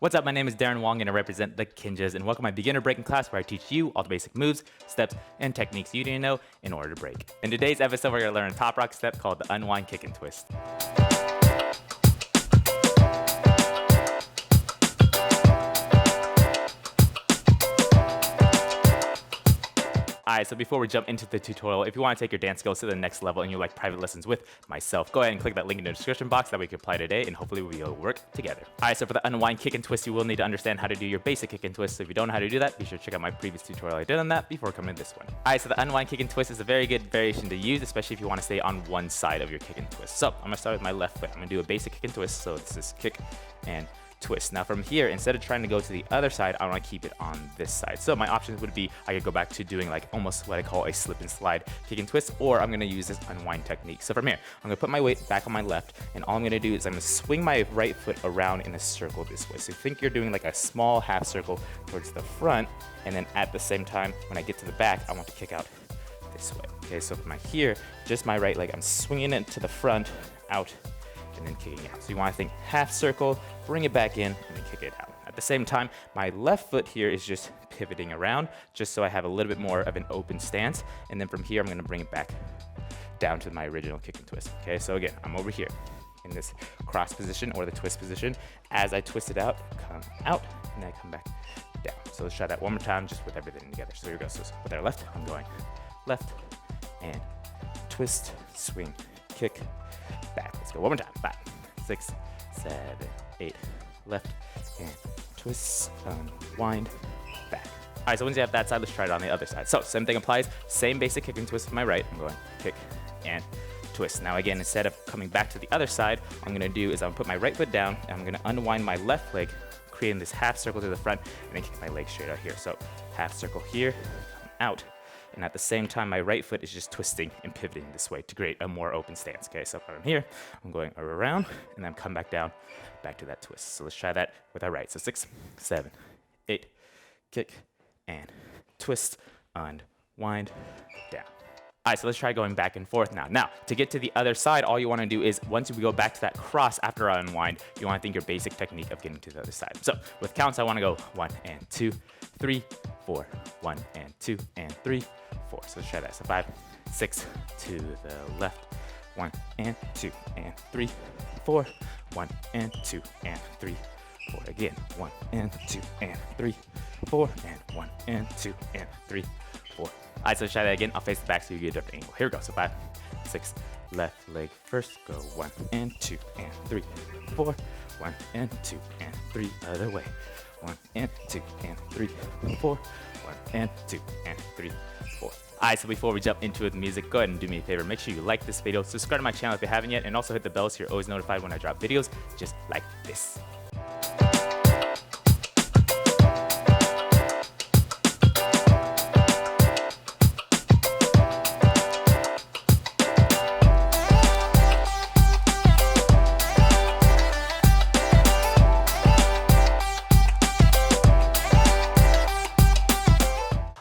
What's up, my name is Darren Wong and I represent the Kinjas, and welcome to my beginner breaking class where I teach you all the basic moves, steps, and techniques you need to know in order to break. In today's episode, we're going to learn a top rock step called the Unwind Kick and Twist. Alright, so before we jump into the tutorial, if you want to take your dance skills to the next level and you like private lessons with myself, go ahead and click that link in the description box that we can apply today, and hopefully we'll be able to work together. Alright, so for the Unwind Kick and Twist, you will need to understand how to do your basic kick and twist. So if you don't know how to do that, be sure to check out my previous tutorial I did on that before coming to this one. Alright, so the Unwind Kick and Twist is a very good variation to use, especially if you want to stay on one side of your kick and twist. So I'm going to start with my left foot. I'm going to do a basic kick and twist, so this is kick and twist. Now from here, instead of trying to go to the other side, I want to keep it on this side. So my options would be I could go back to doing like almost what I call a slip and slide kick and twist, or I'm going to use this unwind technique. So from here, I'm going to put my weight back on my left, and all I'm going to do is I'm going to swing my right foot around in a circle this way. So think you're doing like a small half circle towards the front, and then at the same time, when I get to the back, I want to kick out this way. Okay, so from here, just my right leg, I'm swinging it to the front, out, and then kicking out. So you want to think half circle, bring it back in, and then kick it out. At the same time, my left foot here is just pivoting around, just so I have a little bit more of an open stance. And then from here, I'm going to bring it back down to my original kick and twist. Okay, so again, I'm over here in this cross position or the twist position. As I twist it out, come out, and then I come back down. So let's try that one more time, just with everything together. So here we go. So with our left, I'm going left and twist, swing, kick, back. Let's go one more time. 5, 6, 7, 8. Left and twist, unwind, back. All right, so once you have that side, let's try it on the other side. So same thing applies. Same basic kick and twist with my right. I'm going kick and twist. Now again, instead of coming back to the other side, what I'm going to do is I'm going to put my right foot down, and I'm going to unwind my left leg, creating this half circle to the front, and then kick my leg straight out here. So half circle here, come out. And at the same time, my right foot is just twisting and pivoting this way to create a more open stance. Okay, so from here, I'm going around, and then come back down, back to that twist. So let's try that with our right. So 6, 7, 8, kick, and twist, unwind, down. All right, so let's try going back and forth now. Now, to get to the other side, all you want to do is, once we go back to that cross after our unwind, you want to think your basic technique of getting to the other side. So with counts, I want to go 1 and 2, 3, 4, 1 and 2 and 3, 4. So let's try that. So 5, 6, to the left, 1 and 2 and 3, 4, 1 and 2 and 3, 4. Again, 1 and 2 and 3, 4, and 1 and 2 and 3, 4. All right, so let's try that again. I'll face the back so you get a different angle. Here we go. So 5, 6, left leg first. Go 1 and 2 and 3, 4, 1 and 2 and 3. Other way. 1 and 2 and 3, 4, 1 and 2 and 3, 4. Alright, so before we jump into the music, go ahead and do me a favor. Make sure you like this video, subscribe to my channel if you haven't yet, and also hit the bell so you're always notified when I drop videos just like this.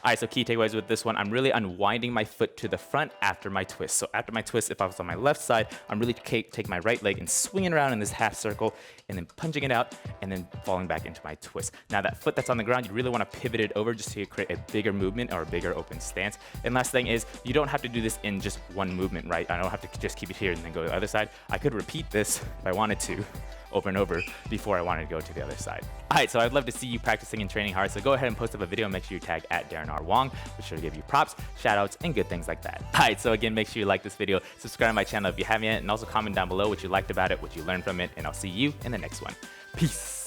Alright, so key takeaways with this one, I'm really unwinding my foot to the front after my twist. So after my twist, if I was on my left side, I'm really taking my right leg and swinging around in this half circle, and then punching it out, and then falling back into my twist. Now that foot that's on the ground, you really want to pivot it over just to create a bigger movement or a bigger open stance. And last thing is, you don't have to do this in just one movement, right? I don't have to just keep it here and then go to the other side. I could repeat this if I wanted to, over and over, before I wanted to go to the other side. Alright, so I'd love to see you practicing and training hard, so go ahead and post up a video and make sure you tag at Darren R. Wong. Be sure to give you props, shoutouts, and good things like that. Alright, so again, make sure you like this video, subscribe to my channel if you haven't yet, and also comment down below what you liked about it, what you learned from it, and I'll see you in the next one. Peace!